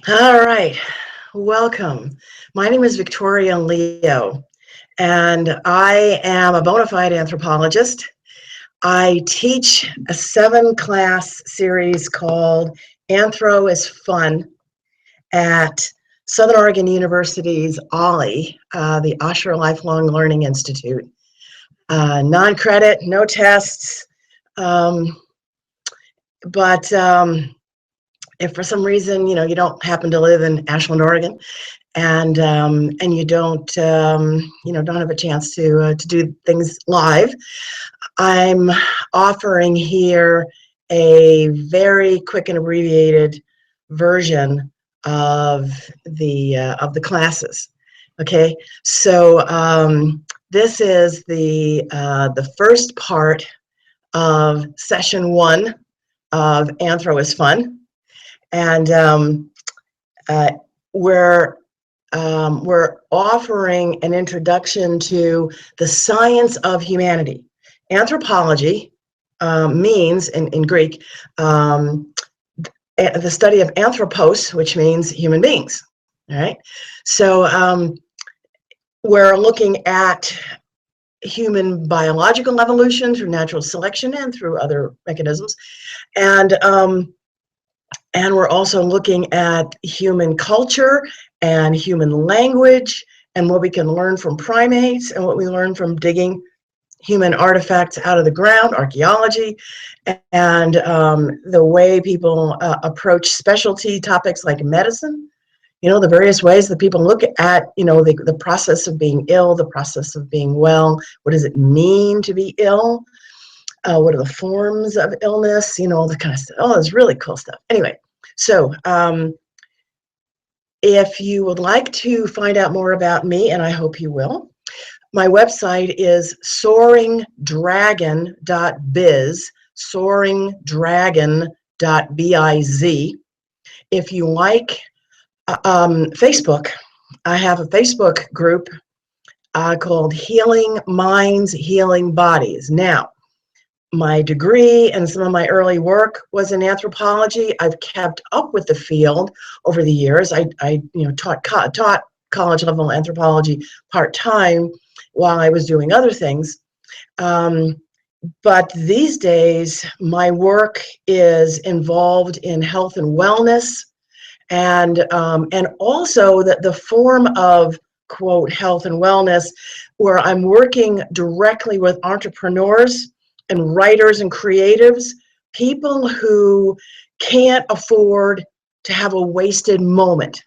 All right, welcome. My name is Victoria Leo, and I am a bona fide anthropologist. I teach a 7-class series called Anthro is Fun at Southern Oregon University's OLLI, the Osher Lifelong Learning Institute. Non-credit, no tests, um, but if for some reason you don't happen to live in Ashland, Oregon, and you don't have a chance to do things live, I'm offering here a very quick and abbreviated version of the classes. Okay, so this is the first part of session 1 of Anthro is Fun, and uh, we're we're offering an introduction to the science of humanity. Anthropology means, in Greek, the study of anthropos, which means human beings. All right, so we're looking at human biological evolution through natural selection and through other mechanisms, and we're also looking at human culture and human language and what we can learn from primates and what we learn from digging human artifacts out of the ground, archaeology, and the way people approach specialty topics like medicine. The various ways that people look at, the process of being ill, the process of being well. What does it mean to be ill? What are the forms of illness? All the kind of stuff. Oh, it's really cool stuff. Anyway, so if you would like to find out more about me, and I hope you will, my website is soaringdragon.biz, soaringdragon.biz. If you like Facebook, I have a Facebook group called Healing Minds, Healing Bodies. Now, my degree and some of my early work was in anthropology. I've kept up with the field over the years. I taught college level anthropology part-time while I was doing other things. But these days, my work is involved in health and wellness, and also the form of, quote, health and wellness, where I'm working directly with entrepreneurs and writers and creatives, people who can't afford to have a wasted moment.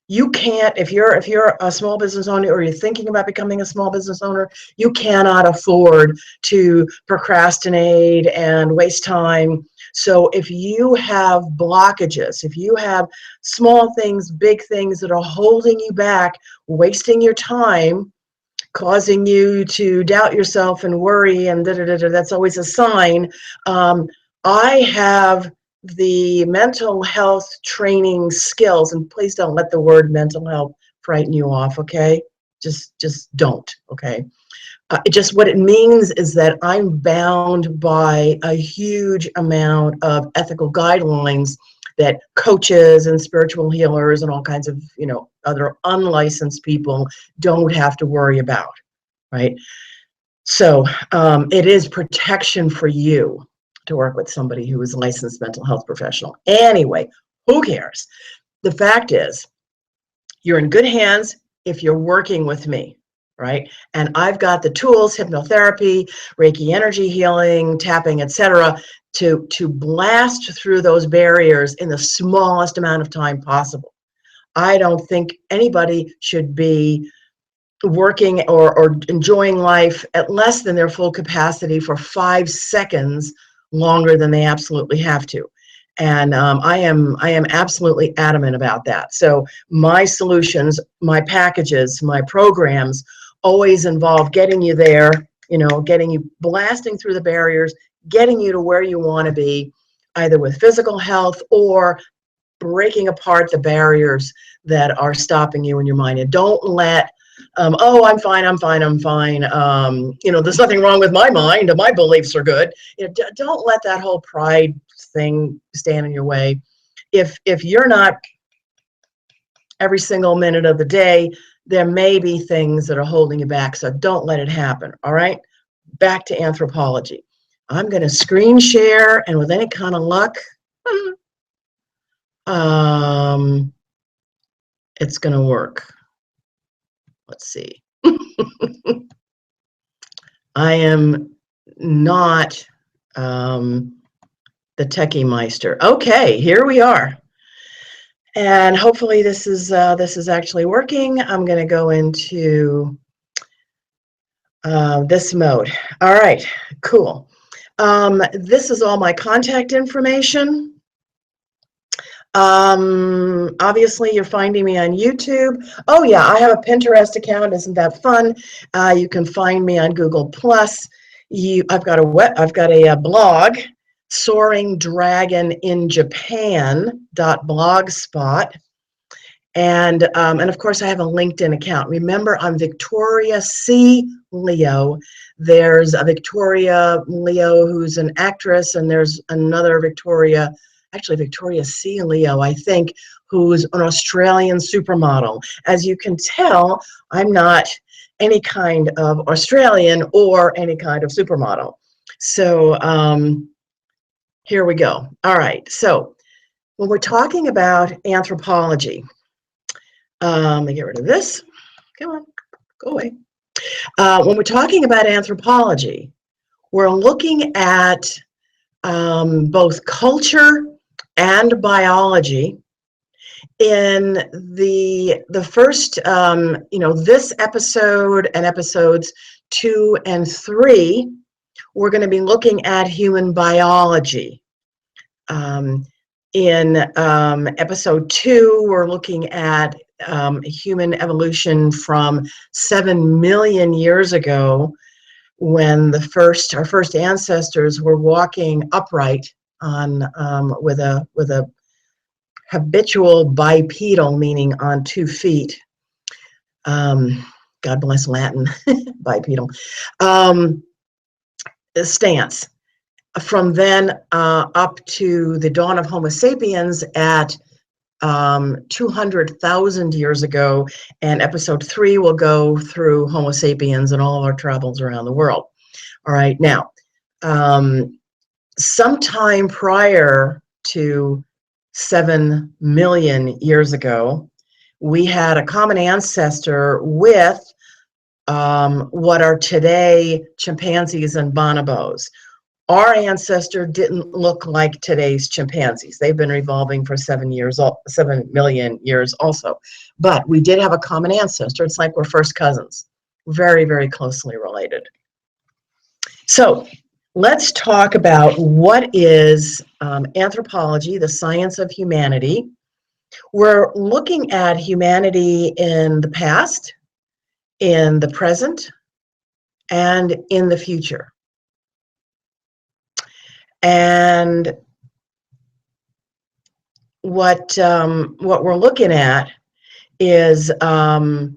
You can't, if you're a small business owner or you're thinking about becoming a small business owner, you cannot afford to procrastinate and waste time. So if you have blockages, if you have small things, big things that are holding you back, wasting your time, causing you to doubt yourself and worry and that's always a sign. I have the mental health training skills, and please don't let the word mental health frighten you off, okay? Just don't, okay? Just what it means is that I'm bound by a huge amount of ethical guidelines that coaches and spiritual healers and all kinds of, other unlicensed people don't have to worry about, right? So it is protection for you to work with somebody who is a licensed mental health professional. Anyway, who cares? The fact is, you're in good hands if you're working with me, right? And I've got the tools, hypnotherapy, Reiki energy healing, tapping, etc., to blast through those barriers in the smallest amount of time possible. I don't think anybody should be working or enjoying life at less than their full capacity for 5 seconds longer than they absolutely have to. And I am absolutely adamant about that. So my solutions, my packages, my programs always involve getting you there, getting you blasting through the barriers, getting you to where you want to be, either with physical health or breaking apart the barriers that are stopping you in your mind. And don't let oh, I'm fine. There's nothing wrong with my mind. My beliefs are good. Don't let that whole pride thing stand in your way. If you're not every single minute of the day, there may be things that are holding you back. So don't let it happen. All right. Back to anthropology. I'm going to screen share, and with any kind of luck, it's going to work. Let's see. I am not the techie meister. Okay, here we are. And hopefully this is actually working. I'm going to go into this mode. All right, cool. This is all my contact information. Obviously you're finding me on YouTube. Oh yeah, I have a Pinterest account. Isn't that fun? You can find me on Google Plus. I've got a blog, Soaring Dragon in Japan.blogspot. And of course I have a LinkedIn account. Remember, I'm Victoria C. Leo. There's a Victoria Leo who's an actress, and there's another Victoria C. Leo, I think, who's an Australian supermodel. As you can tell, I'm not any kind of Australian or any kind of supermodel. So here we go. All right, so when we're talking about anthropology, let me get rid of this. Come on, go away. When we're talking about anthropology, we're looking at both culture and biology. In the first, this episode and episodes 2 and 3, we're going to be looking at human biology. In episode 2, we're looking at human evolution from 7 million years ago, when our first ancestors were walking upright on with a habitual bipedal, meaning on 2 feet. God bless Latin, bipedal stance. From then up to the dawn of Homo sapiens at 200,000 years ago, and episode 3 will go through Homo sapiens and all of our travels around the world. All right, now, sometime prior to 7 million years ago, we had a common ancestor with what are today chimpanzees and bonobos. Our ancestor didn't look like today's chimpanzees. They've been evolving for 7 million years also. But we did have a common ancestor. It's like we're first cousins, very, very closely related. So let's talk about what is anthropology, the science of humanity. We're looking at humanity in the past, in the present, and in the future. And what we're looking at is the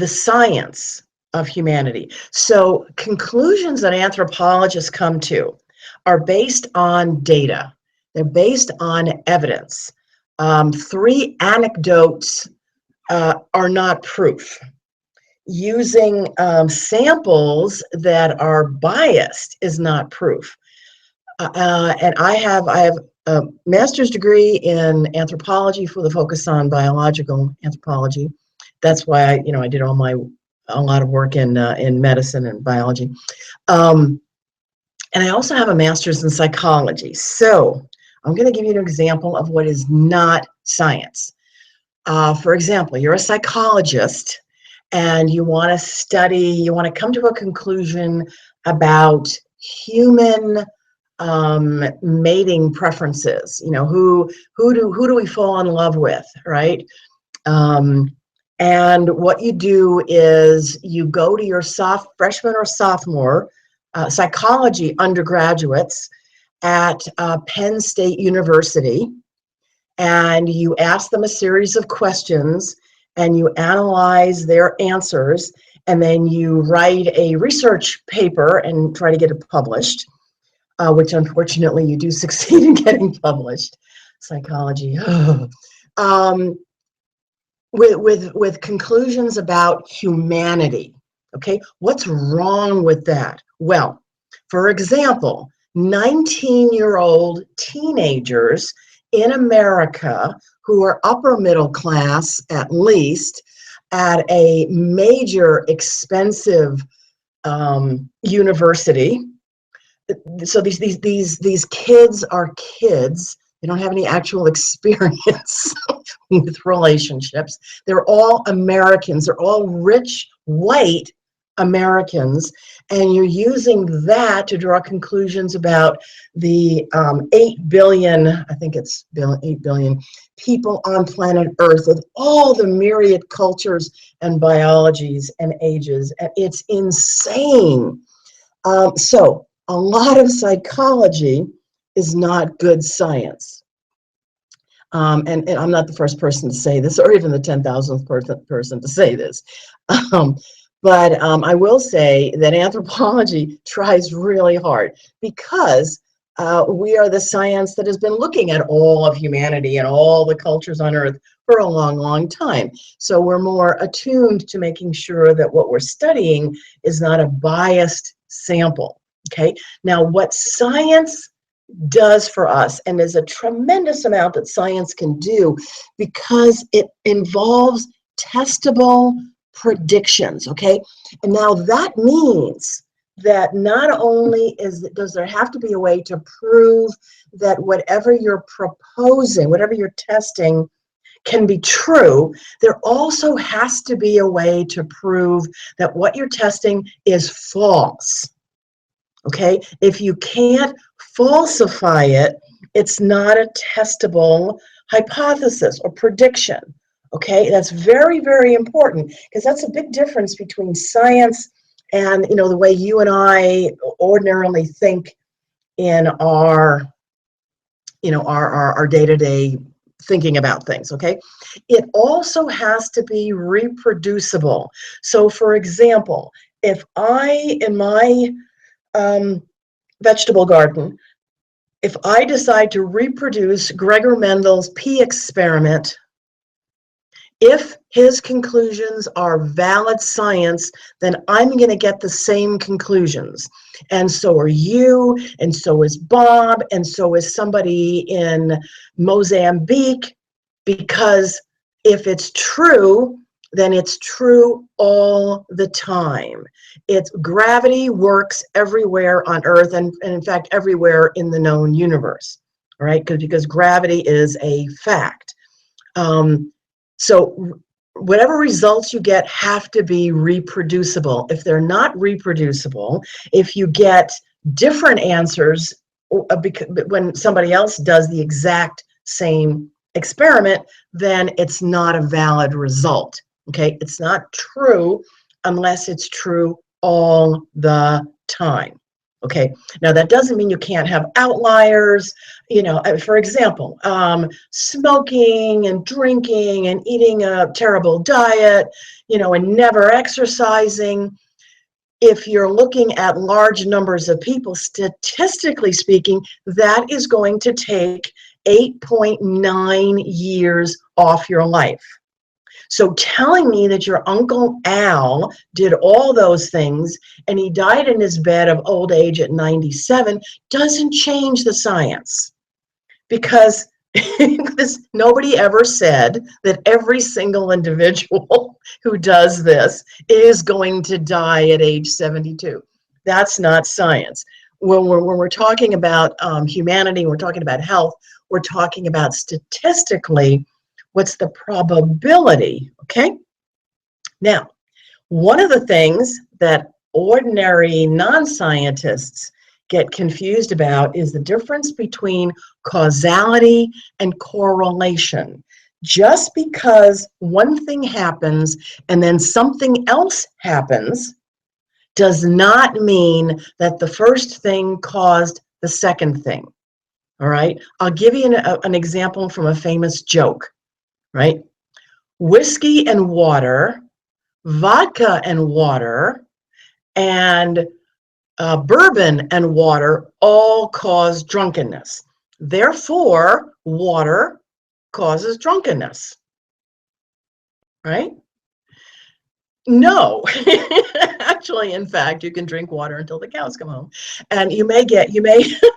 science of humanity. So conclusions that anthropologists come to are based on data. They're based on evidence. 3 anecdotes are not proof. Using samples that are biased is not proof. And I have a master's degree in anthropology for the focus on biological anthropology. That's why I did a lot of work in medicine and biology. And I also have a master's in psychology. So I'm going to give you an example of what is not science. For example, you're a psychologist and you want to come to a conclusion about human mating preferences. Who do we fall in love with, right? And what you do is you go to your freshman or sophomore psychology undergraduates at Penn State University, and you ask them a series of questions, and you analyze their answers, and then you write a research paper and try to get it published, which unfortunately you do succeed in getting published. Psychology. with conclusions about humanity. Okay, what's wrong with that? Well, for example, 19-year-old teenagers in America who are upper middle class, at least, at a major expensive university. So these kids are kids. They don't have any actual experience with relationships. They're all Americans. They're all rich, white Americans. And you're using that to draw conclusions about the 8 billion, I think it's 8 billion people on planet Earth with all the myriad cultures and biologies and ages. And it's insane. So a lot of psychology is not good science. And I'm not the first person to say this, or even the 10,000th person to say this. But I will say that anthropology tries really hard because we are the science that has been looking at all of humanity and all the cultures on Earth for a long, long time. So we're more attuned to making sure that what we're studying is not a biased sample. Okay. Now, what science does for us, and there's a tremendous amount that science can do because it involves testable predictions. Okay. And now that means that not only does there have to be a way to prove that whatever you're proposing, whatever you're testing, can be true, there also has to be a way to prove that what you're testing is false. Okay, if you can't falsify it, it's not a testable hypothesis or prediction. Okay, that's very, very important because that's a big difference between science and the way you and I ordinarily think in our our day-to-day thinking about things. Okay, it also has to be reproducible. So, for example, if I in my vegetable garden, if I decide to reproduce Gregor Mendel's pea experiment, if his conclusions are valid science, then I'm going to get the same conclusions. And so are you, and so is Bob, and so is somebody in Mozambique, because if it's true, then it's true all the time. Gravity works everywhere on Earth, and in fact, everywhere in the known universe, all right? Because gravity is a fact. So whatever results you get have to be reproducible. If they're not reproducible, if you get different answers when somebody else does the exact same experiment, then it's not a valid result. Okay, it's not true unless it's true all the time. Okay, now that doesn't mean you can't have outliers. For example, smoking and drinking and eating a terrible diet, and never exercising. If you're looking at large numbers of people, statistically speaking, that is going to take 8.9 years off your life. So telling me that your Uncle Al did all those things and he died in his bed of old age at 97 doesn't change the science, because nobody ever said that every single individual who does this is going to die at age 72. That's not science. When we're talking about humanity, we're talking about health, we're talking about statistically what's the probability. Okay, now one of the things that ordinary non-scientists get confused about is the difference between causality and correlation. Just because one thing happens and then something else happens does not mean that the first thing caused the second thing. All right, I'll give you an example from a famous joke. Right? Whiskey and water, vodka and water, and bourbon and water all cause drunkenness. Therefore, water causes drunkenness. right? No. Actually, in fact, you can drink water until the cows come home, and you may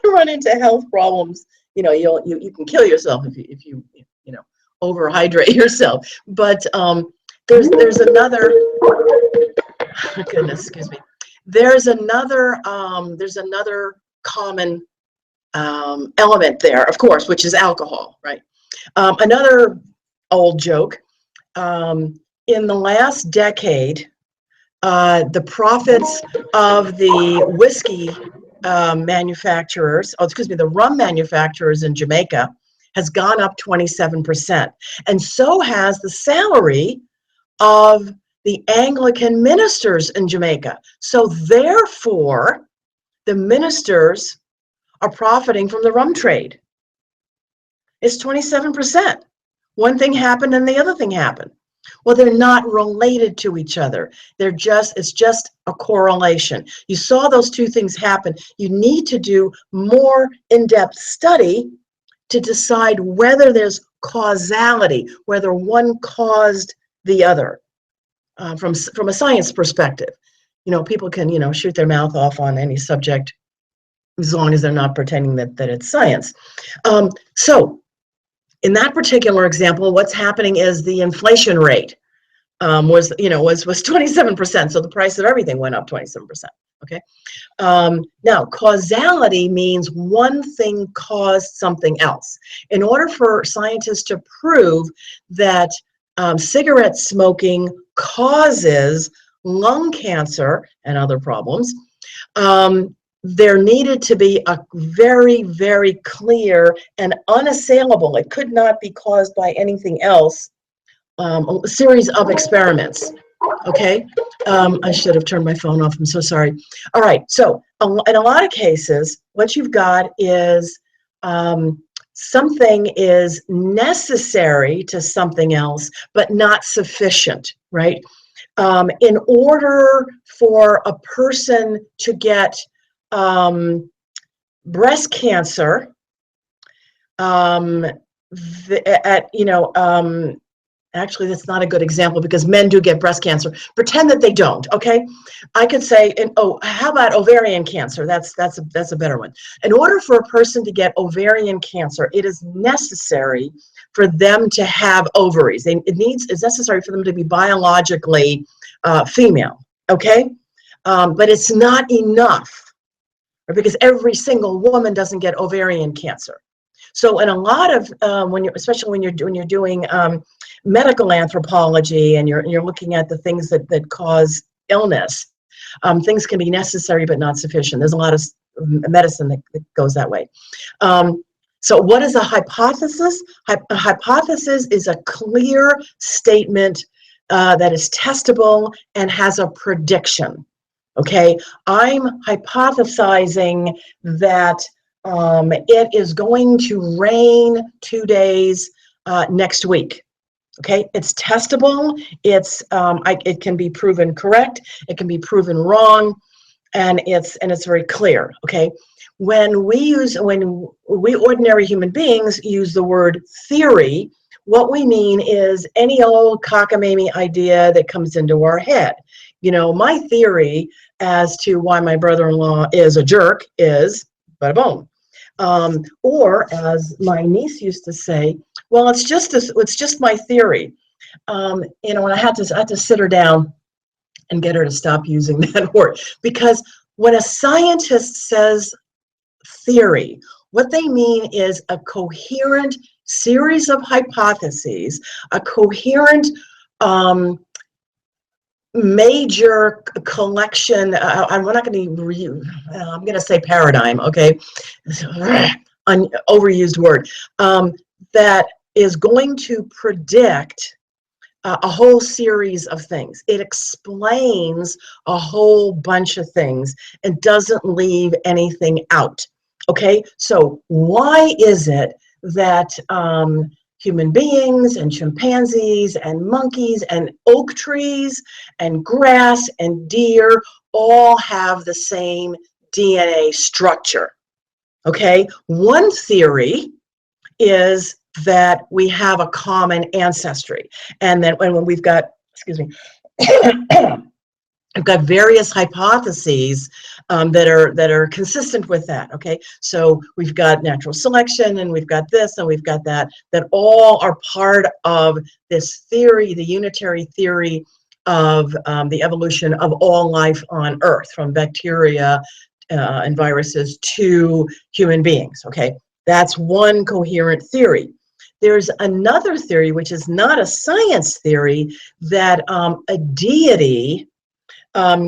run into health problems. You can kill yourself if you overhydrate yourself. But there's another. Goodness, excuse me. There's another common element there, of course, which is alcohol, right? Another old joke. In the last decade, the profits of the whiskey manufacturers, the rum manufacturers in Jamaica has gone up 27%. And so has the salary of the Anglican ministers in Jamaica. So therefore, the ministers are profiting from the rum trade. It's 27%. One thing happened and the other thing happened. Well, they're not related to each other. It's just a correlation. You saw those two things happen. You need to do more in-depth study to decide whether there's causality, whether one caused the other. From a science perspective, people can, shoot their mouth off on any subject as long as they're not pretending that it's science. So in that particular example, what's happening is the inflation rate was 27%. So the price of everything went up 27%. Okay. Now, causality means one thing caused something else. In order for scientists to prove that cigarette smoking causes lung cancer and other problems, there needed to be a very, very clear and unassailable, it could not be caused by anything else, a series of experiments. Okay, I should have turned my phone off. I'm so sorry. All right, so in a lot of cases, what you've got is something is necessary to something else, but not sufficient, right? In order for a person to get breast cancer, actually, that's not a good example because men do get breast cancer. Pretend that they don't, okay? I could say, how about ovarian cancer? That's a better one. In order for a person to get ovarian cancer, it is necessary for them to have ovaries. It's necessary for them to be biologically female, okay? But it's not enough, because every single woman doesn't get ovarian cancer. So in a lot of especially when you're doing medical anthropology and you're looking at the things that cause illness, things can be necessary but not sufficient. There's a lot of medicine that goes that way. So what is a hypothesis? A hypothesis is a clear statement that is testable and has a prediction. Okay, I'm hypothesizing that it is going to rain 2 days next week. Okay, it's testable. It can be proven correct. It can be proven wrong, and it's very clear. Okay, when we ordinary human beings use the word theory, what we mean is any old cockamamie idea that comes into our head. My theory as to why my brother-in-law is a jerk is bada boom. Or as my niece used to say, well, it's just my theory. And I had to sit her down and get her to stop using that word, because when a scientist says theory, what they mean is a coherent series of hypotheses, a coherent major collection. I'm not going to I'm going to say paradigm, okay? An overused word, that is going to predict a whole series of things. It explains a whole bunch of things and doesn't leave anything out. Okay, so why is it that human beings and chimpanzees and monkeys and oak trees and grass and deer all have the same DNA structure? Okay, one theory is that we have a common ancestry, and then when we've got, excuse me, we've got various hypotheses that are consistent with that. Okay, so we've got natural selection, and we've got this, and we've got that all are part of this theory, the unitary theory of the evolution of all life on Earth, from bacteria and viruses to human beings. Okay, that's one coherent theory. There's another theory, which is not a science theory, that a deity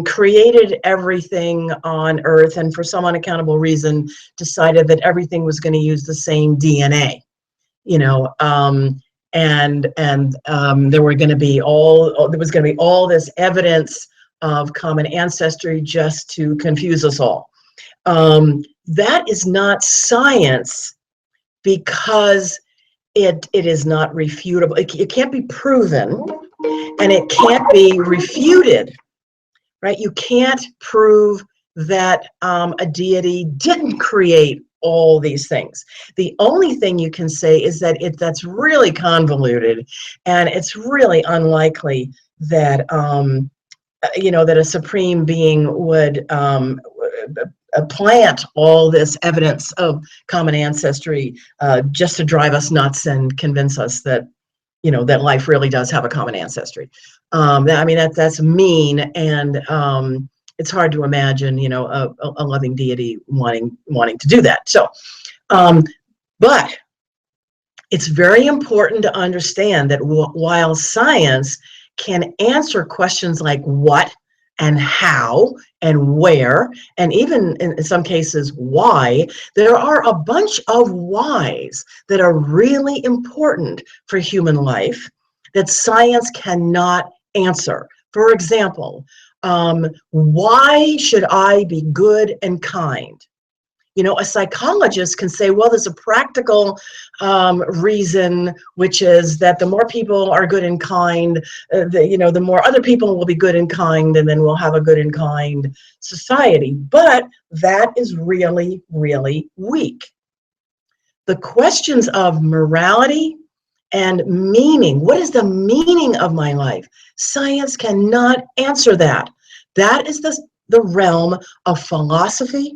created everything on Earth, and for some unaccountable reason decided that everything was going to use the same DNA. You know, and there was going to be all this evidence of common ancestry just to confuse us all. That is not science, because it is not refutable. It can't be proven, and it can't be refuted, right? You can't prove that a deity didn't create all these things. The only thing you can say is that that's really convoluted, and it's really unlikely that that a supreme being would plant all this evidence of common ancestry just to drive us nuts and convince us that that life really does have a common ancestry. I mean, that's mean, and it's hard to imagine, a loving deity wanting to do that. So, but it's very important to understand that while science can answer questions like what and how and where, and even in some cases why, there are a bunch of whys that are really important for human life that science cannot answer. For example, why should I be good and kind? A psychologist can say, well, there's a practical reason, which is that the more people are good and kind, the more other people will be good and kind, and then we'll have a good and kind society. But that is really, really weak. The questions of morality and meaning, what is the meaning of my life? Science cannot answer that. That is the realm of philosophy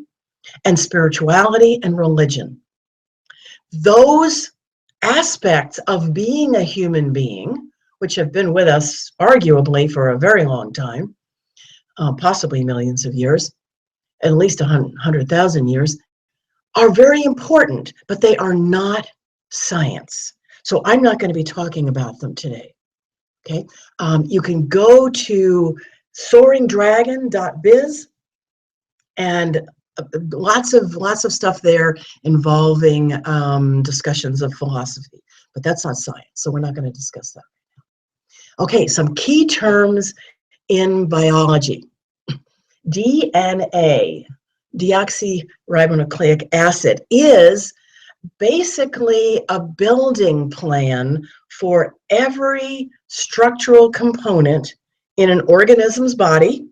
and spirituality and religion. Those aspects of being a human being, which have been with us arguably for a very long time, possibly millions of years, at least 100,000 years, are very important, but they are not science. So I'm not going to be talking about them today. Okay, you can go to soaringdragon.biz, and lots of stuff there involving discussions of philosophy, but that's not science, so we're not going to discuss that. Okay, some key terms in biology. DNA, deoxyribonucleic acid, is basically a building plan for every structural component in an organism's body,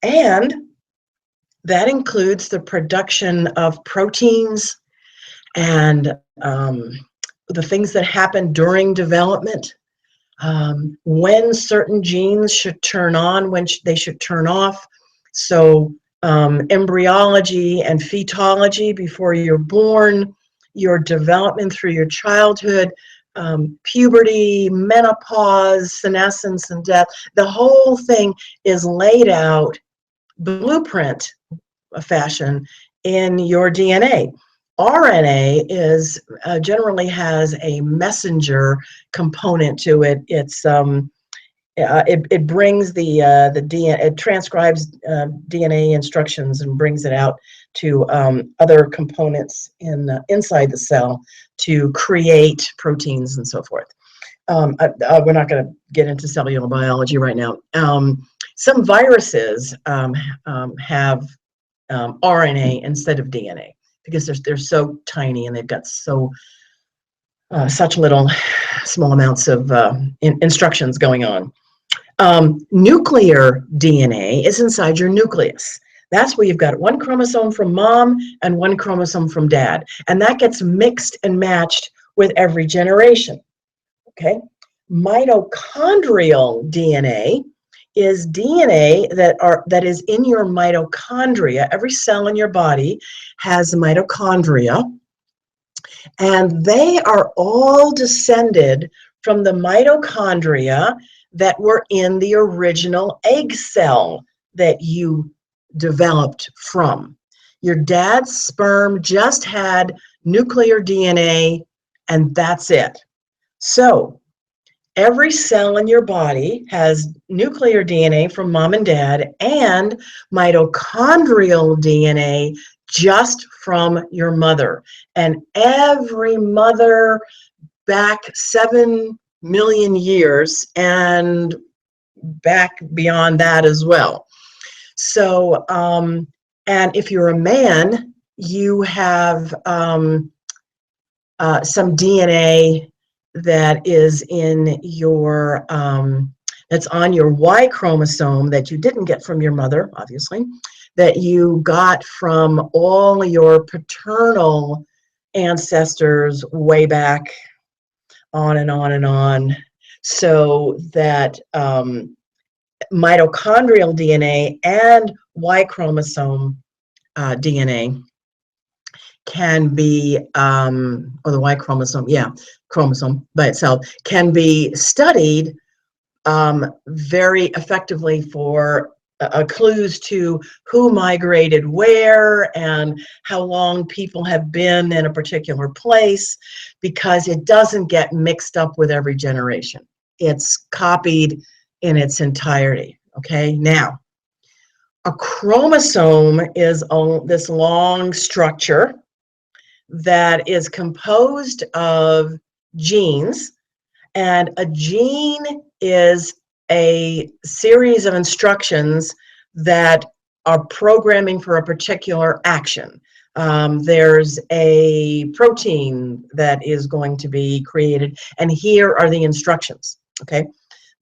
and that includes the production of proteins and the things that happen during development, when certain genes should turn on, when they should turn off. So embryology and fetology before you're born, your development through your childhood, puberty, menopause, senescence, and death. The whole thing is laid out, blueprint fashion, in your DNA. RNA is generally has a messenger component to it. It brings the DNA, it transcribes DNA instructions and brings it out to other components inside the cell to create proteins and so forth. We're not going to get into cellular biology right now. Some viruses have RNA instead of DNA because they're so tiny and they've got such little small amounts of instructions going on. Nuclear DNA is inside your nucleus. That's where you've got one chromosome from mom and one chromosome from dad. And that gets mixed and matched with every generation. Okay? Mitochondrial DNA is DNA that is in your mitochondria. Every cell in your body has mitochondria, and they are all descended from the mitochondria that were in the original egg cell that you developed from. Your dad's sperm just had nuclear DNA, and that's it. So every cell in your body has nuclear DNA from mom and dad and mitochondrial DNA just from your mother. And every mother back 7 million years and back beyond that as well. So, and if you're a man, you have some DNA that is in your, that's on your Y chromosome that you didn't get from your mother, obviously, that you got from all your paternal ancestors way back on and on and on. So that mitochondrial DNA and Y chromosome DNA can be, or the Y chromosome, yeah, chromosome by itself, can be studied very effectively for clues to who migrated where and how long people have been in a particular place, because it doesn't get mixed up with every generation. It's copied in its entirety. Okay, now a chromosome is this long structure that is composed of genes, and a gene is a series of instructions that are programming for a particular action. There's a protein that is going to be created, and here are the instructions. Okay,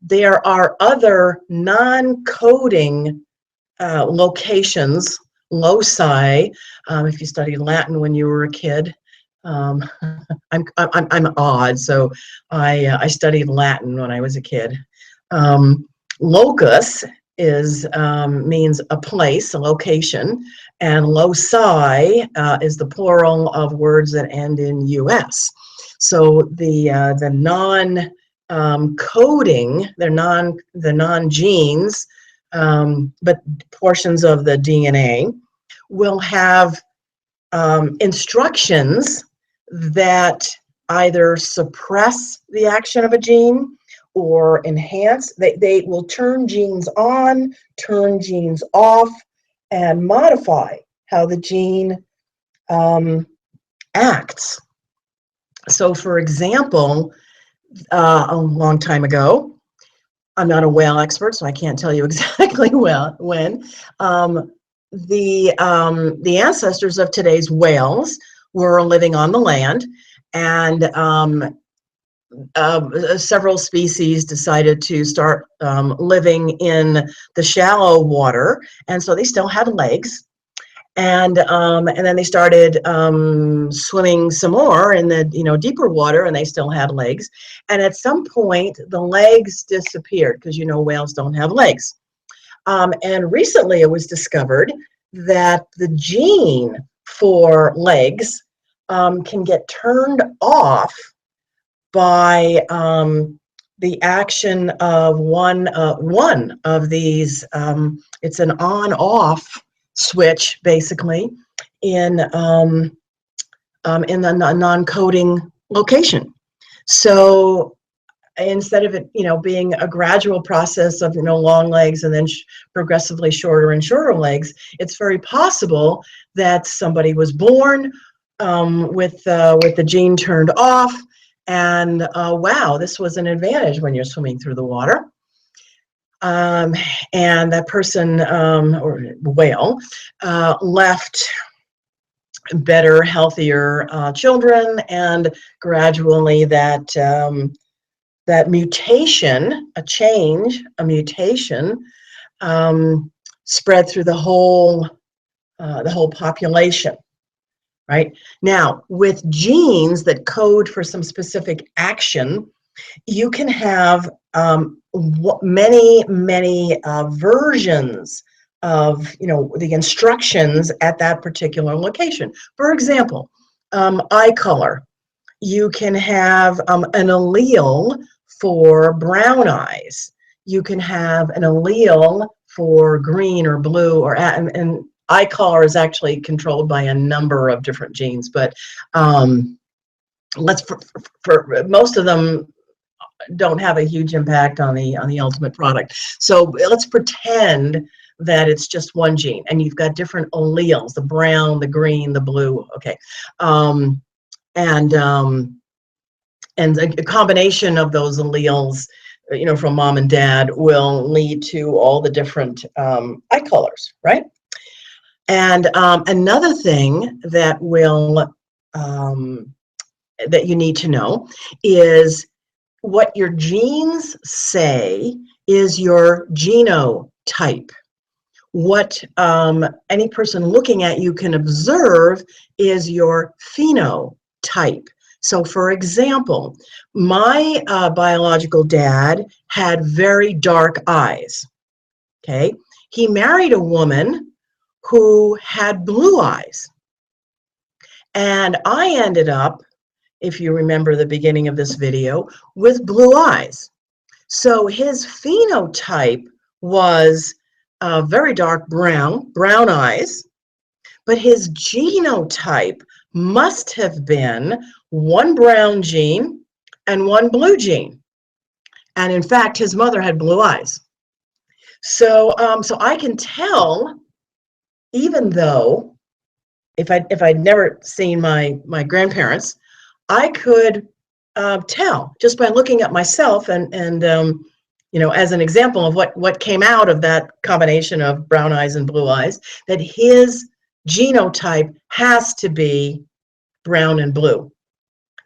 there are other non-coding locations, loci. If you studied Latin when you were a kid, I'm odd, so I studied Latin when I was a kid. Locus is means a place, a location, and loci is the plural of words that end in us. So the non coding, the non-genes, but portions of the DNA will have instructions that either suppress the action of a gene or enhance. They will turn genes on, turn genes off, and modify how the gene acts. So, for example, a long time ago, I'm not a whale expert, so I can't tell you exactly when, the ancestors of today's whales were living on the land, and several species decided to start living in the shallow water, and so they still had legs. And then they started swimming some more in the deeper water, and they still had legs. And at some point, the legs disappeared because whales don't have legs. And recently, it was discovered that the gene for legs can get turned off by the action of one of these. It's an on-off switch, basically, in the non-coding location. So instead of it, being a gradual process of long legs and then progressively shorter and shorter legs, it's very possible that somebody was born with the gene turned off, and wow, this was an advantage when you're swimming through the water. And that person or whale left better, healthier children, and gradually that mutation, a mutation, spread through the whole population, right? Now, with genes that code for some specific action, you can have many versions of the instructions at that particular location. For example, eye color. You can have an allele for brown eyes. You can have an allele for green or blue, and eye color is actually controlled by a number of different genes, but for most of them don't have a huge impact on the ultimate product. So let's pretend that it's just one gene, and you've got different alleles: the brown, the green, the blue. Okay, and a combination of those alleles, from mom and dad, will lead to all the different eye colors, right? And another thing that that you need to know is what your genes say is your genotype. What any person looking at you can observe is your phenotype. So, for example, my biological dad had very dark eyes. Okay, he married a woman who had blue eyes, and I ended up, if you remember the beginning of this video, with blue eyes. So his phenotype was very dark brown eyes, but his genotype must have been one brown gene and one blue gene. And in fact, his mother had blue eyes. So I can tell, even though if I'd never seen my grandparents, I could tell just by looking at myself and as an example of what came out of that combination of brown eyes and blue eyes, that his genotype has to be brown and blue,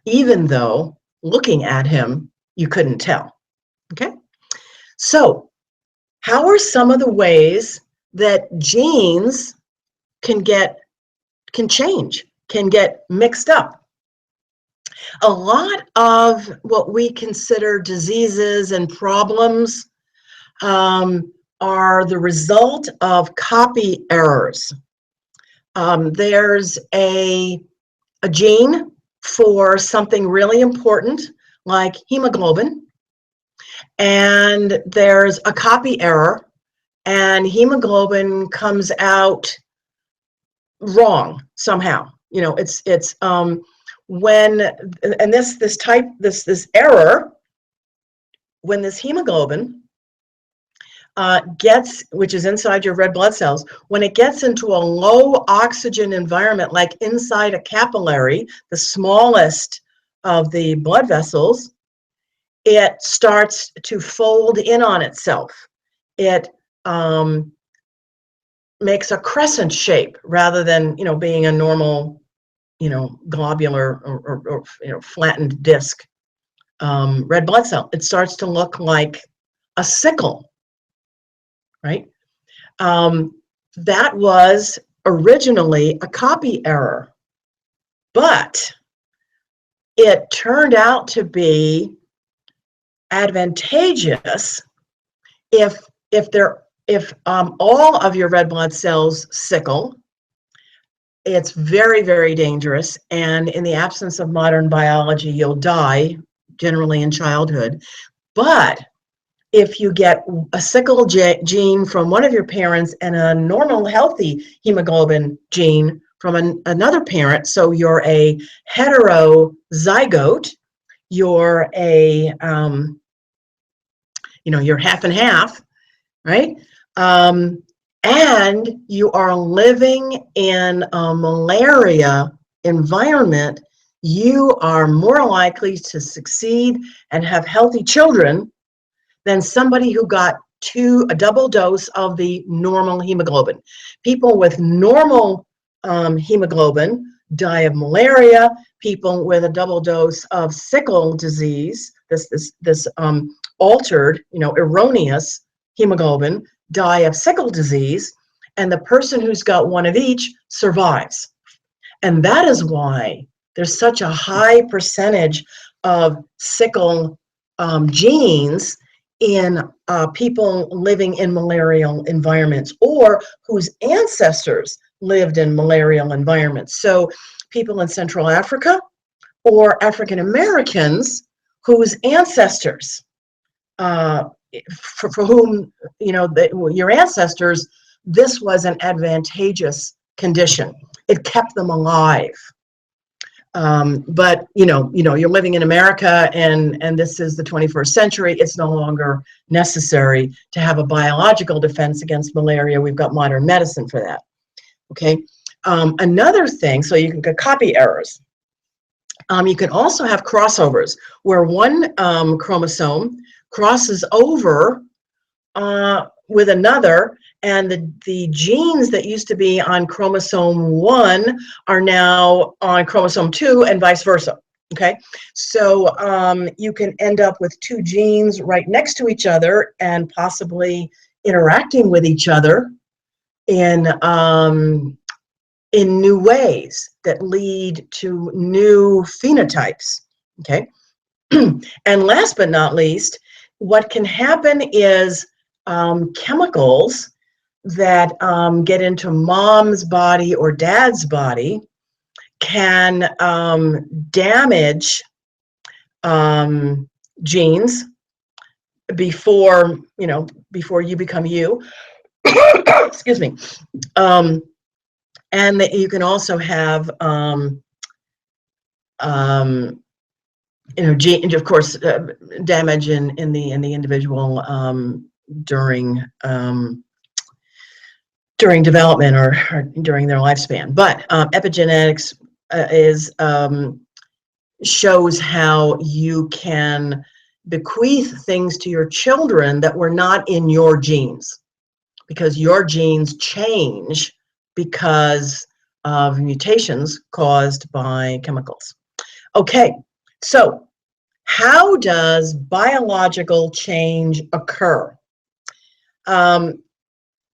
even though looking at him, you couldn't tell. Okay? So, how are some of the ways that genes can change, can get mixed up? A lot of what we consider diseases and problems are the result of copy errors. There's a gene for something really important, like hemoglobin, and there's a copy error, and hemoglobin comes out wrong somehow. It's when, and this error, when this hemoglobin which is inside your red blood cells, when it gets into a low oxygen environment, like inside a capillary, the smallest of the blood vessels, it starts to fold in on itself. It makes a crescent shape rather than being a normal globular or flattened disc red blood cell. It starts to look like a sickle, right? That was originally a copy error, but it turned out to be advantageous if all of your red blood cells sickle. It's very, very dangerous, and in the absence of modern biology, you'll die, generally in childhood. But if you get a sickle gene from one of your parents and a normal, healthy hemoglobin gene from another parent, so you're a heterozygote, you're a, you're half and half, right? And you are living in a malaria environment, you are more likely to succeed and have healthy children than somebody who got a double dose of the normal hemoglobin. People with normal hemoglobin die of malaria. People with a double dose of sickle disease, this altered, erroneous hemoglobin, die of sickle disease, and the person who's got one of each survives. And that is why there's such a high percentage of sickle genes in people living in malarial environments or whose ancestors lived in malarial environments. So people in Central Africa or African Americans whose ancestors, for whom, you know, your ancestors, this was an advantageous condition. It kept them alive. But you're living in America, and this is the 21st century. It's no longer necessary to have a biological defense against malaria. We've got modern medicine for that. Okay. Another thing, so you can get copy errors. You can also have crossovers where one chromosome crosses over with another, and the genes that used to be on chromosome 1 are now on chromosome 2 and vice versa. Okay, so you can end up with two genes right next to each other and possibly interacting with each other in new ways that lead to new phenotypes. Okay, and last but not least, what can happen is chemicals that get into mom's body or dad's body can damage genes before you become you. Excuse me. And that you can also have gene, of course, damage in the individual during development or during their lifespan. But epigenetics shows how you can bequeath things to your children that were not in your genes, because your genes change because of mutations caused by chemicals. Okay, so how does biological change occur?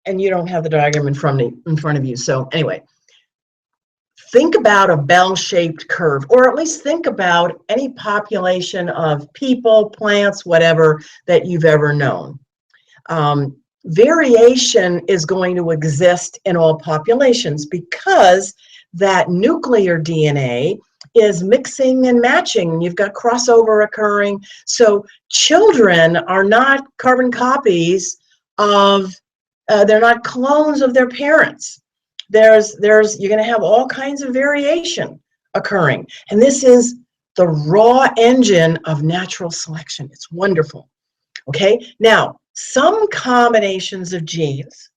And you don't have the diagram in front of you. So anyway, think about a bell-shaped curve, or at least think about any population of people, plants, whatever that you've ever known. Variation is going to exist in all populations because that nuclear DNA is mixing and matching. You've got crossover occurring. So children are not carbon copies of, they're not clones of their parents. You're going to have all kinds of variation occurring. And this is the raw engine of natural selection. It's wonderful. Okay, now some combinations of genes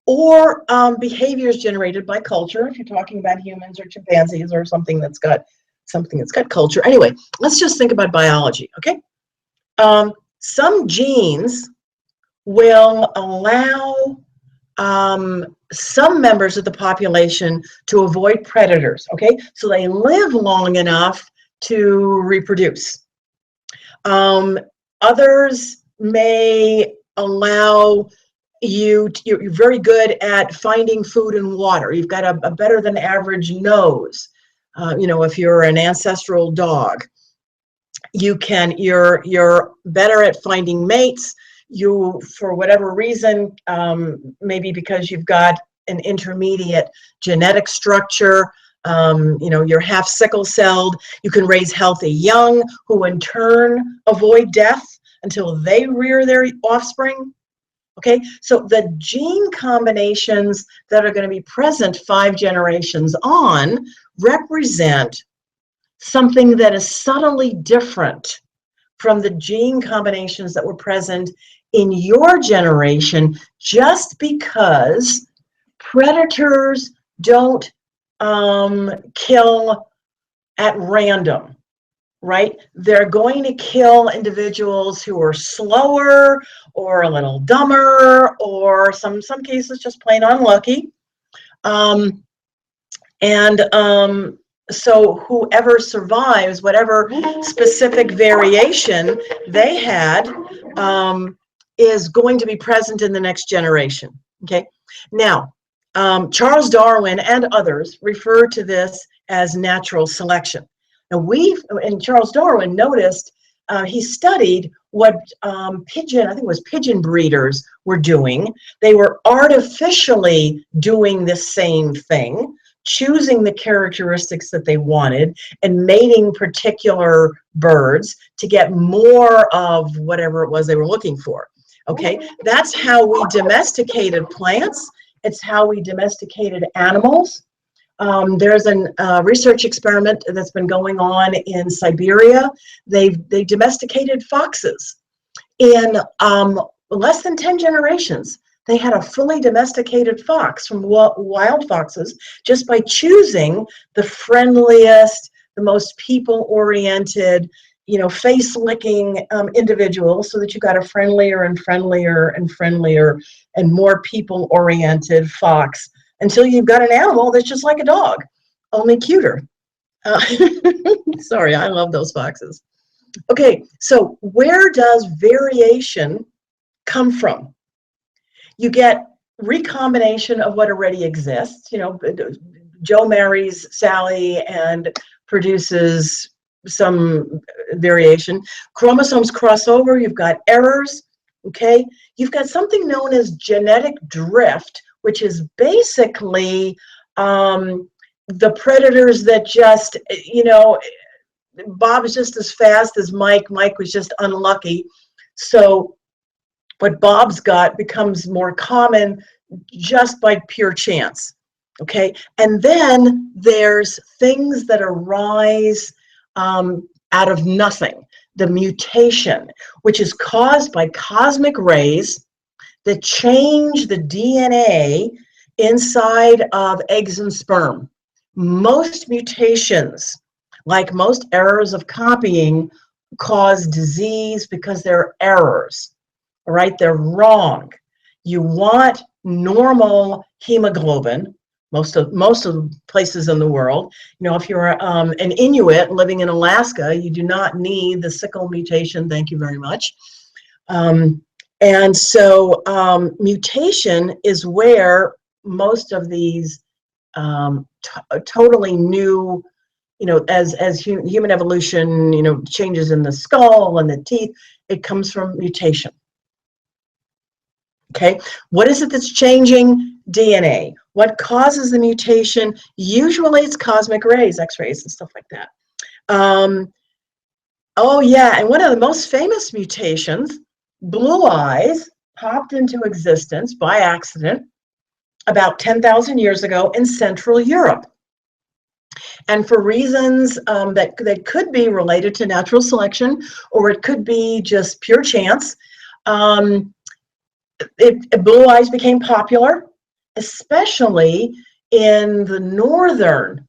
or behaviors generated by culture, if you're talking about humans or chimpanzees or something that's got culture. Anyway, let's just think about biology, okay? Some genes will allow some members of the population to avoid predators, okay? So they live long enough to reproduce. Others may allow you're very good at finding food and water. You've got a better than average nose. If you're an ancestral dog, you're better at finding mates. You, for whatever reason, maybe because you've got an intermediate genetic structure, you're half sickle-celled, you can raise healthy young who in turn avoid death until they rear their offspring. Okay, so the gene combinations that are going to be present 5 generations on represent something that is subtly different from the gene combinations that were present in your generation, just because predators don't kill at random, right? They're going to kill individuals who are slower or a little dumber, or some cases just plain unlucky. So whoever survives, whatever specific variation they had, is going to be present in the next generation. Okay, now Charles Darwin and others refer to this as natural selection. Now and Charles Darwin noticed, he studied what I think it was pigeon breeders were doing. They were artificially doing the same thing, choosing the characteristics that they wanted and mating particular birds to get more of whatever it was they were looking for. Okay, that's how we domesticated plants. It's how we domesticated animals. There's a research experiment that's been going on in Siberia. They domesticated foxes. In less than 10 generations, they had a fully domesticated fox from wild foxes just by choosing the friendliest, the most people-oriented, face-licking individuals, so that you got a friendlier and friendlier and friendlier and more people-oriented fox, until you've got an animal that's just like a dog, only cuter. Sorry, I love those foxes. Okay, so where does variation come from? You get recombination of what already exists. Joe marries Sally and produces some variation. Chromosomes cross over, you've got errors, okay? You've got something known as genetic drift, which is basically the predators that just, Bob's just as fast as Mike. Mike was just unlucky. So what Bob's got becomes more common just by pure chance, okay? And then there's things that arise out of nothing. The mutation, which is caused by cosmic rays that change the DNA inside of eggs and sperm. Most mutations, like most errors of copying, cause disease because they're errors, all right? They're wrong. You want normal hemoglobin, most of the places in the world. If you're an Inuit living in Alaska, you do not need the sickle mutation, thank you very much. And so mutation is where most of these totally new, as human evolution, changes in the skull and the teeth, it comes from mutation. Okay, what is it that's changing? DNA. What causes the mutation? Usually it's cosmic rays, X-rays and stuff like that. Oh yeah, and one of the most famous mutations, blue eyes, popped into existence by accident about 10,000 years ago in Central Europe. And for reasons that could be related to natural selection, or it could be just pure chance, blue eyes became popular, especially in the northern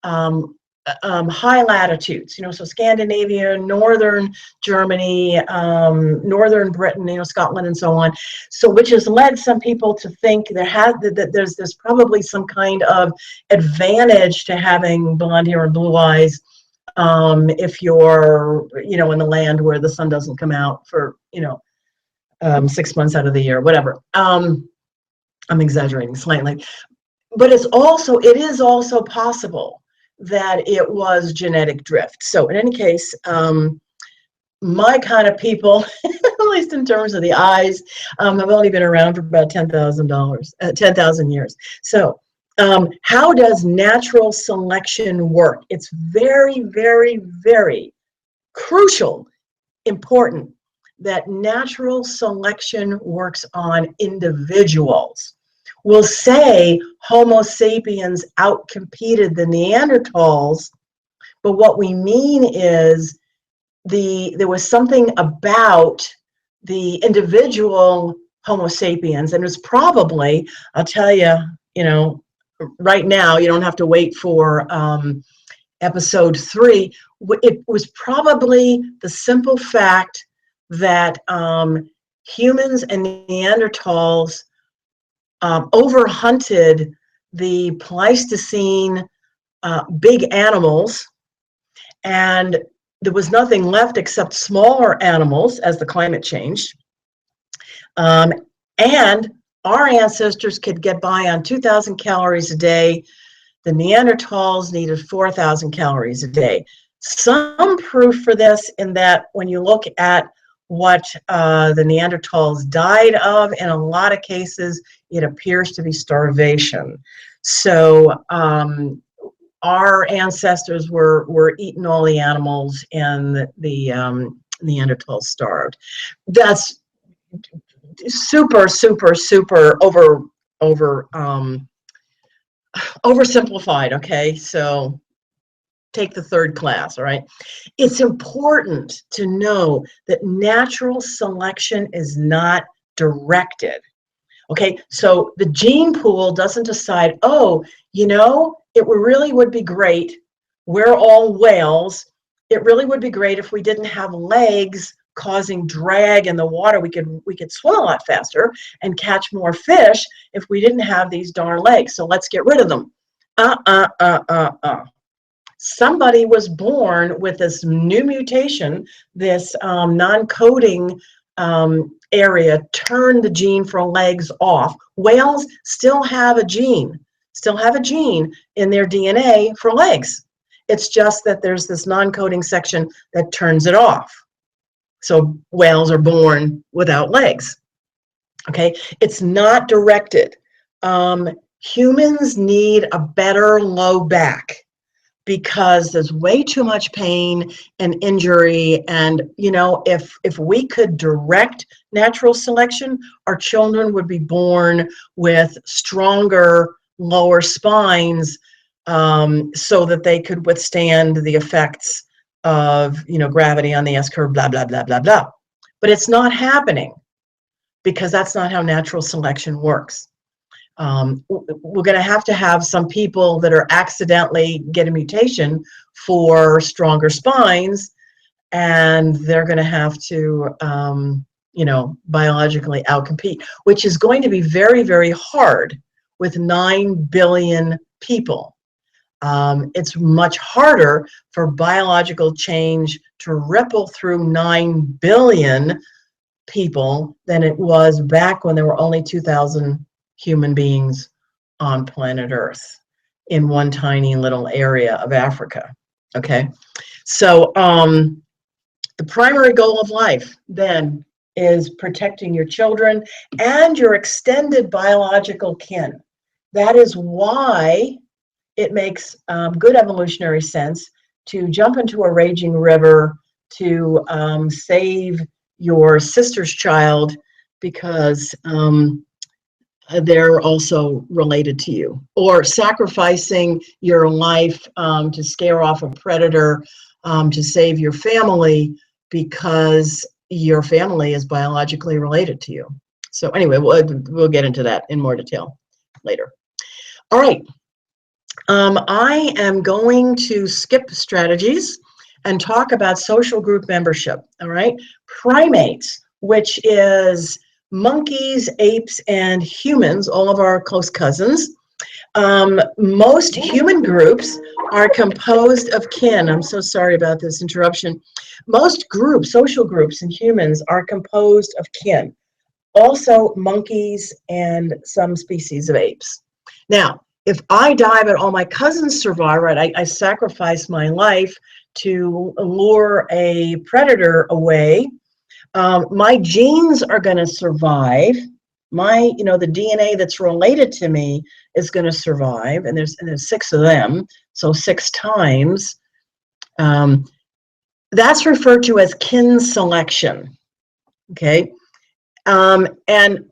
high latitudes, so Scandinavia, northern Germany, northern Britain, Scotland, and so on. So, which has led some people to think that there's probably some kind of advantage to having blonde hair and blue eyes if you're, in the land where the sun doesn't come out for, 6 months out of the year, whatever. I'm exaggerating slightly, but it is also possible that it was genetic drift. So in any case, my kind of people, at least in terms of the eyes, have only been around for about 10,000 years. So how does natural selection work? It's very, very, very crucial, important that natural selection works on individuals. We'll say Homo sapiens outcompeted the Neanderthals, but what we mean is there was something about the individual Homo sapiens, and it was probably, I'll tell you, right now, you don't have to wait for episode 3, it was probably the simple fact that humans and Neanderthals overhunted the Pleistocene big animals, and there was nothing left except smaller animals as the climate changed. And our ancestors could get by on 2,000 calories a day. The Neanderthals needed 4,000 calories a day. Some proof for this in that when you look at what the Neanderthals died of, in a lot of cases, it appears to be starvation. So our ancestors were eating all the animals, and the Neanderthals starved. That's super, super, super oversimplified. Okay, so take the third class. All right, it's important to know that natural selection is not directed. Okay, so the gene pool doesn't decide, oh, it really would be great. We're all whales. It really would be great if we didn't have legs causing drag in the water. We could swim a lot faster and catch more fish if we didn't have these darn legs. So let's get rid of them. Somebody was born with this new mutation, this non-coding area, turned the gene for legs off. Whales still have a gene in their DNA for legs. It's just that there's this non-coding section that turns it off. So whales are born without legs. Okay, it's not directed. Humans need a better low back, because there's way too much pain and injury. And, if we could direct natural selection, our children would be born with stronger lower spines, so that they could withstand the effects of, gravity on the S-curve, blah, blah, blah, blah, blah. But it's not happening, because that's not how natural selection works. We're going to have some people that are accidentally get a mutation for stronger spines, and they're going to have to, biologically outcompete, which is going to be very, very hard with 9 billion people. It's much harder for biological change to ripple through 9 billion people than it was back when there were only 2,000 human beings on planet Earth in one tiny little area of Africa. Okay, so the primary goal of life then is protecting your children and your extended biological kin. That is why it makes good evolutionary sense to jump into a raging river to save your sister's child, because they're also related to you, or sacrificing your life to scare off a predator to save your family, because your family is biologically related to you. So anyway, we'll get into that in more detail later. All right, I am going to skip strategies and talk about social group membership. All right, primates, which is monkeys, apes, and humans, all of our close cousins. Most human groups are composed of kin. I'm so sorry about this interruption. Most groups, social groups in humans, are composed of kin. Also monkeys and some species of apes. Now, if I die but all my cousins survive, right, I sacrifice my life to lure a predator away, my genes are going to survive. The DNA that's related to me is going to survive, and there's 6 of them, so 6 times. That's referred to as kin selection. Okay, and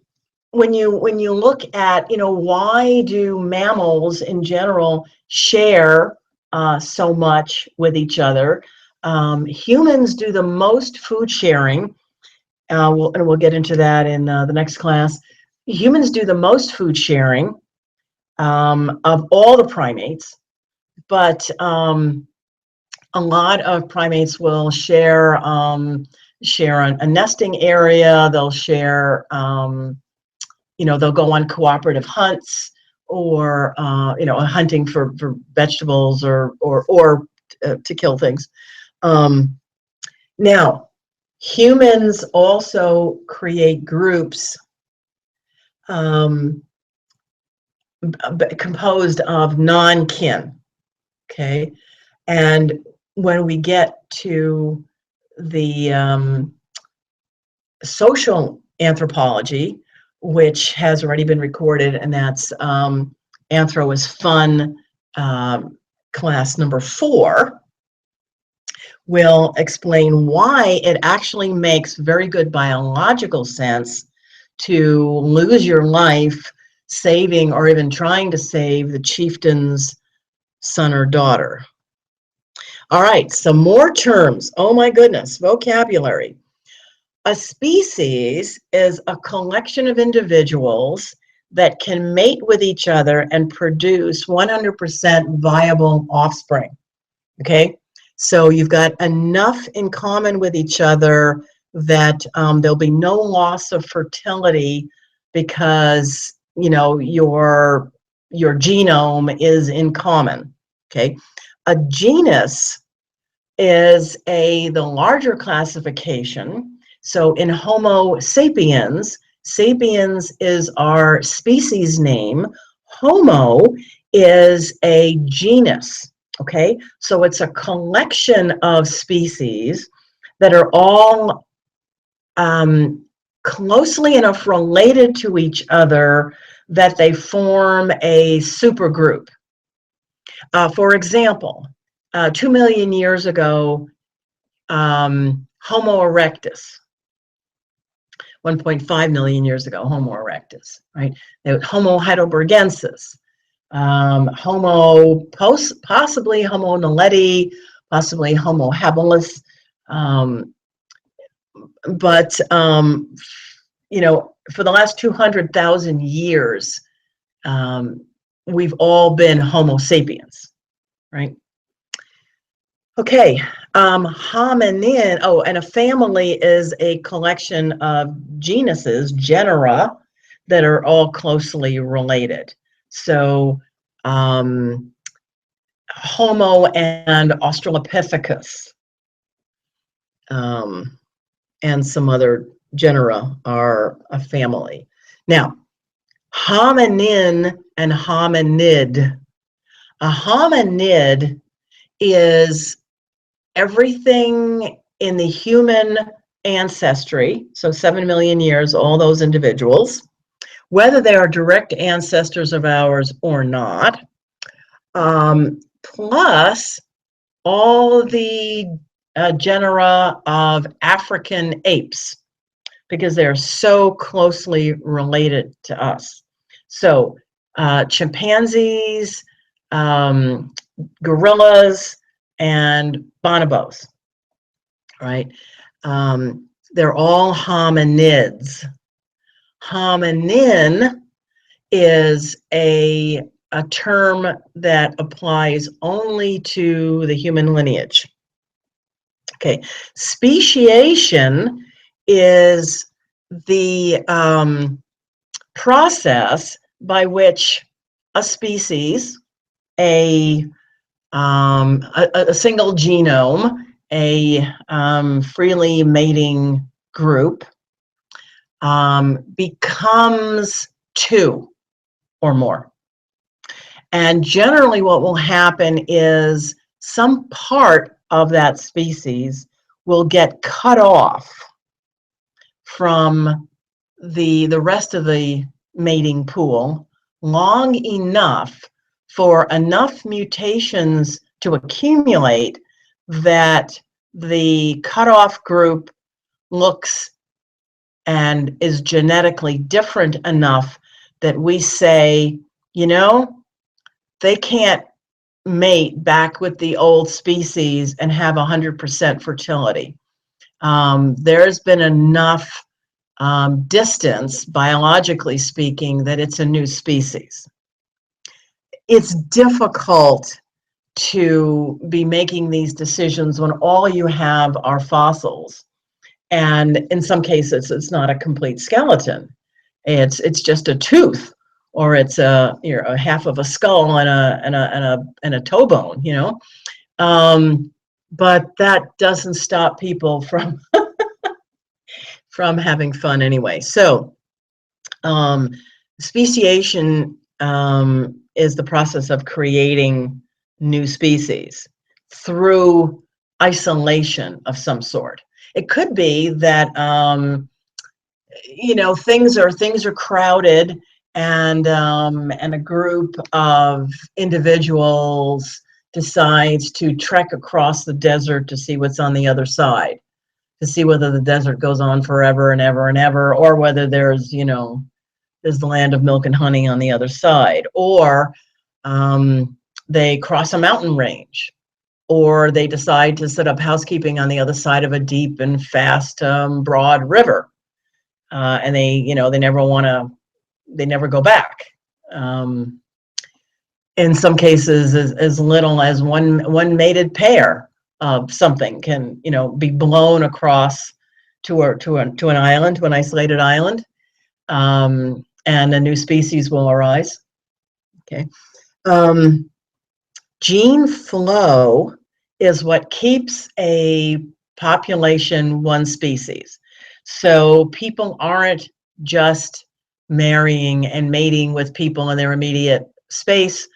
when you look at, why do mammals in general share so much with each other? Humans do the most food sharing. We'll get into that in the next class. Humans do the most food sharing of all the primates, but a lot of primates will share a nesting area. They'll share, they'll go on cooperative hunts, or hunting for vegetables or to kill things. Now, Humans also create groups composed of non-kin, okay? And when we get to the social anthropology, which has already been recorded, and that's Anthro is Fun, class number 4, will explain why it actually makes very good biological sense to lose your life saving or even trying to save the chieftain's son or daughter. All right, some more terms. Oh my goodness, vocabulary. A species is a collection of individuals that can mate with each other and produce 100% viable offspring. Okay, so you've got enough in common with each other that there'll be no loss of fertility because, you know, your genome is in common. Okay, a genus is the larger classification. So in Homo sapiens, sapiens is our species name. Homo is a genus, okay? So it's a collection of species that are all closely enough related to each other that they form a supergroup. For example, 2 million years ago, Homo erectus. 1.5 million years ago, Homo erectus, right? Homo heidelbergensis, possibly Homo naledi, possibly Homo habilis, but you know, for the last 200,000 years, we've all been Homo sapiens, right? Okay, hominin, oh, and a family is a collection of genuses, genera, that are all closely related. So, Homo and Australopithecus, and some other genera are a family. Now, hominin and hominid. A hominid is everything in the human ancestry, so 7 million years, all those individuals, whether they are direct ancestors of ours or not, plus all the genera of African apes, because they're so closely related to us. So chimpanzees, gorillas, and bonobos, right? They're all hominids. Hominin is a term that applies only to the human lineage. Okay, speciation is the process by which a species, a single genome, a freely mating group, becomes 2 or more. And generally what will happen is some part of that species will get cut off from the rest of the mating pool long enough for enough mutations to accumulate that the cutoff group looks and is genetically different enough that we say, you know, they can't mate back with the old species and have 100% fertility. There's been enough distance, biologically speaking, that it's a new species. It's difficult to be making these decisions when all you have are fossils, and in some cases it's not a complete skeleton. It's just a tooth, or it's a half of a skull and a toe bone, you know. But that doesn't stop people from from having fun anyway. So, speciation is the process of creating new species through isolation of some sort. It could be that things are crowded, and a group of individuals decides to trek across the desert to see what's on the other side, to see whether the desert goes on forever and ever and ever, or whether there's the land of milk and honey on the other side, or they cross a mountain range, or they decide to set up housekeeping on the other side of a deep and fast, broad river, and they never go back. In some cases, as little as one mated pair of something can be blown across to an island, to an isolated island, and a new species will arise. Okay, gene flow is what keeps a population one species. So people aren't just marrying and mating with people in their immediate space.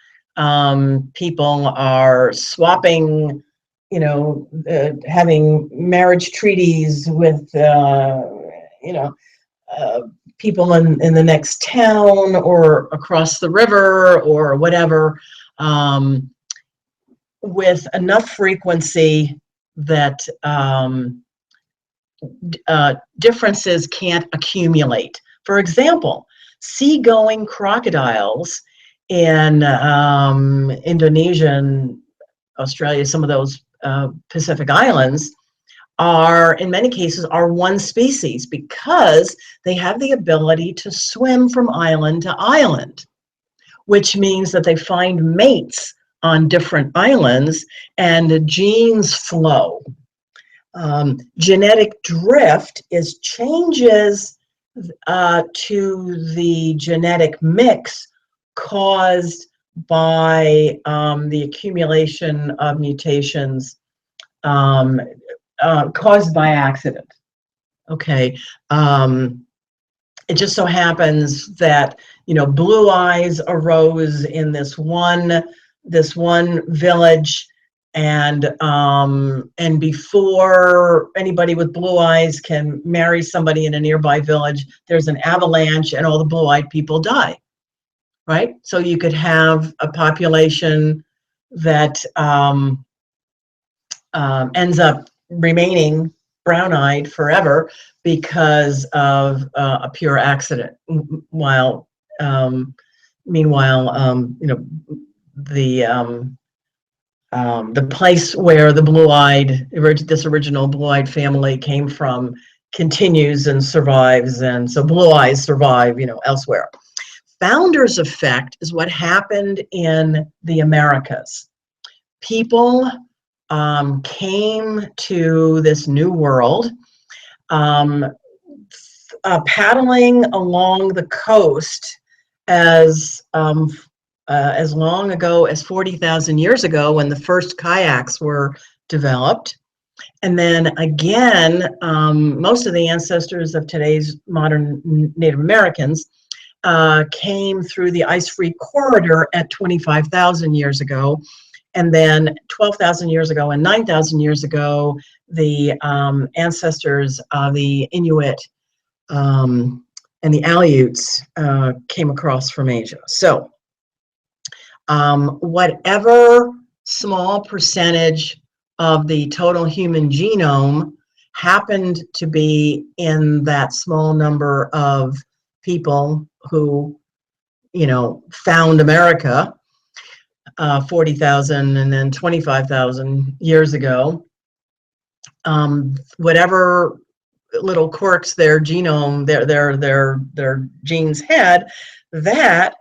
People are swapping, having marriage treaties with, people in the next town or across the river or whatever, with enough frequency that differences can't accumulate. For example, seagoing crocodiles in Indonesia and Australia, some of those Pacific islands, in many cases are one species because they have the ability to swim from island to island, which means that they find mates on different islands and genes flow. Genetic drift is changes to the genetic mix caused by the accumulation of mutations caused by accident. Okay, it just so happens that blue eyes arose in this one village, and before anybody with blue eyes can marry somebody in a nearby village, there's an avalanche and all the blue-eyed people die. Right? So you could have a population that ends up remaining brown-eyed forever because of a pure accident. Meanwhile, the place where this original blue-eyed family came from continues and survives, and so blue eyes survive, elsewhere. Founder's effect is what happened in the Americas. People came to this new world, paddling along the coast as long ago as 40,000 years ago, when the first kayaks were developed. And then again, most of the ancestors of today's modern Native Americans came through the ice-free corridor at 25,000 years ago. And then 12,000 years ago and 9,000 years ago, the ancestors of the Inuit and the Aleuts came across from Asia. So whatever small percentage of the total human genome happened to be in that small number of people who, found America 40,000 and then 25,000 years ago, whatever little quirks their genome, their genes had, that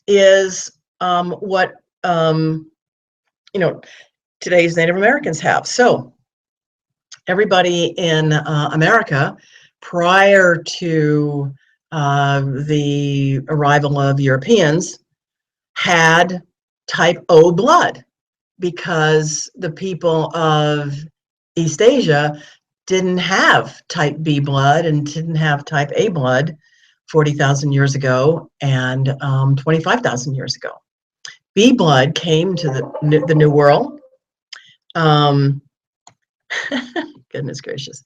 is what today's Native Americans have. So everybody in America, prior to the arrival of Europeans, had type O blood, because the people of East Asia didn't have type B blood and didn't have type A blood 40,000 years ago and 25,000 years ago. B blood came to the New World. Goodness gracious.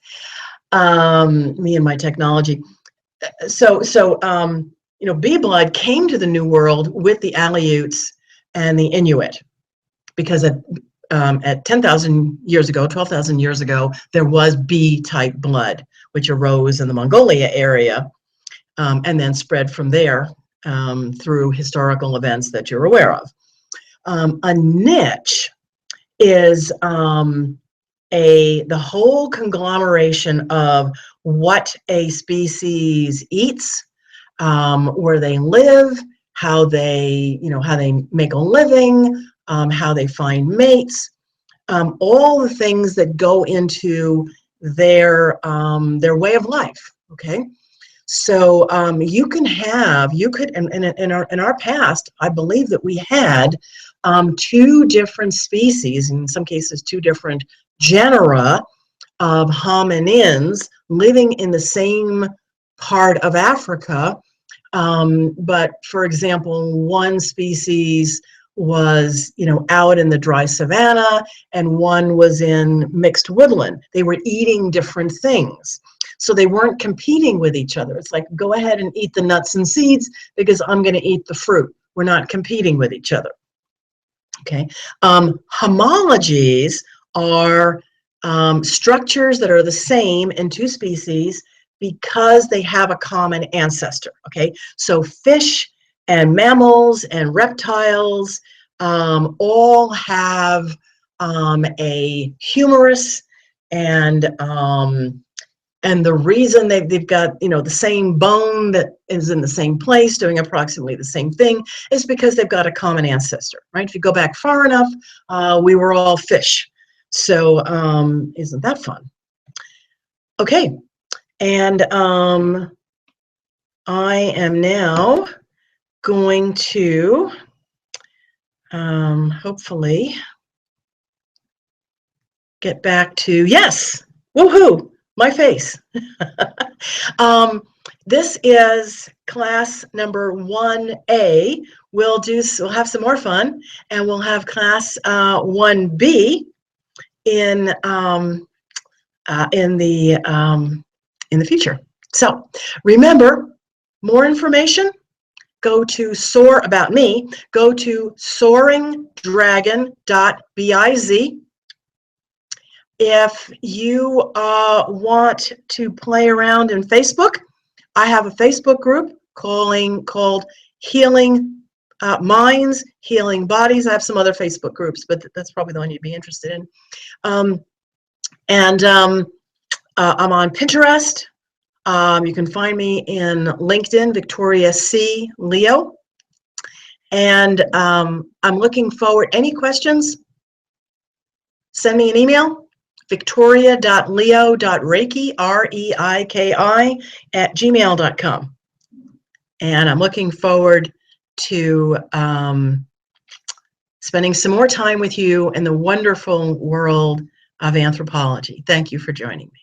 Me and my technology. B blood came to the New World with the Aleuts and the Inuit, because at 10,000 years ago, 12,000 years ago, there was B-type blood, which arose in the Mongolia area, and then spread from there through historical events that you're aware of. A niche is the whole conglomeration of what a species eats, where they live, how they make a living, how they find mates, all the things that go into their way of life. Okay, so you could, and in our past, I believe that we had two different species, in some cases two different genera of hominins living in the same part of Africa. But for example, one species was, out in the dry savanna, and one was in mixed woodland. They were eating different things. So they weren't competing with each other. It's like, go ahead and eat the nuts and seeds because I'm going to eat the fruit. We're not competing with each other. Okay. Homologies are structures that are the same in two species because they have a common ancestor. Okay. So fish and mammals and reptiles all have a humerus, and the reason they've got, the same bone that is in the same place doing approximately the same thing is because they've got a common ancestor, right? If you go back far enough, we were all fish. So isn't that fun? Okay, and I am now going to hopefully get back to, yes, woohoo! My face. This is class number 1A. We'll have some more fun, and we'll have class 1B in the future. So remember, more information, go to about me, go to soaringdragon.biz. If you want to play around in Facebook, I have a Facebook group called Healing Minds, Healing Bodies. I have some other Facebook groups, but that's probably the one you'd be interested in. I'm on Pinterest. You can find me in LinkedIn, Victoria C. Leo. And I'm looking forward. Any questions? Send me an email. Victoria.leo.reiki, R-E-I-K-I, @gmail.com. And I'm looking forward to spending some more time with you in the wonderful world of anthropology. Thank you for joining me.